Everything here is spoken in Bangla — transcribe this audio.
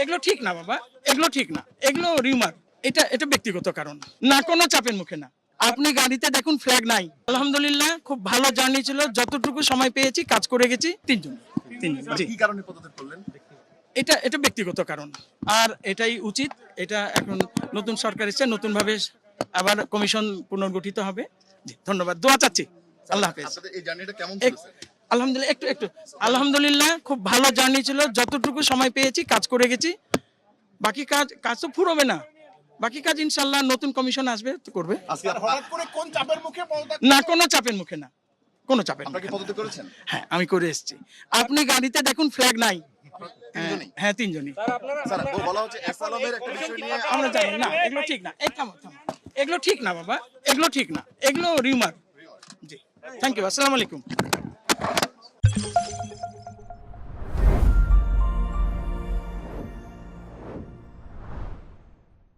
এগুলো ঠিক না বাবা, এগুলো ঠিক না, এগুলো রিউমার। এটা এটা ব্যক্তিগত কারণ, না কোনো চাপের মুখে না। আপনি গাড়িতে দেখুন ফ্ল্যাগ নাই। আলহামদুলিল্লাহ খুব ভালো জার্নি ছিল, যতটুকু সময় পেয়েছি কাজ করে গেছি। তিনজন জি। কি কারণে পদত্যাগ করলেন? এটা এটা ব্যক্তিগত কারণ, আর এটাই উচিত। এটা এখন নতুন সরকার এসেছে, নতুন ভাবে আবার কমিশন পুনর্গঠিত হবে। জি ধন্যবাদ, দোয়া চাচ্ছি। আল্লাহ হাফেজ। আপনাদের এই জার্নিটা কেমন ছিল স্যার? আলহামদুলিল্লাহ একটু আলহামদুলিল্লাহ খুব ভালো জার্নি ছিল, যতটুকু সময় পেয়েছি কাজ করে গেছি। বাকি কাজ তো ফুরোবে না, বাকি কাজ ইনশাল্লাহ নতুন কমিশন আসবে তো করবে। আজকে হঠাৎ করে কোন চাপের মুখে পদত্যাগ? না কোনো চাপের মুখে না, কোনো চাপের আপনারা কি মুখে না। পদত্যাগ করেছেন? হ্যাঁ আমি করে এসেছি। আপনি গাড়িতে দেখুন ফ্ল্যাগ নাই। তিনজনই? হ্যাঁ তিনজনই। স্যার বলা হচ্ছে এস আলমের একটা বিষয় নিয়ে আমরা জানি না, এগুলো ঠিক না। এই থামো থামো, এগুলো ঠিক না বাবা, এগুলো ঠিক না, এগুলো রিউমার। জি থ্যাংক ইউ, আসসালামু আলাইকুম।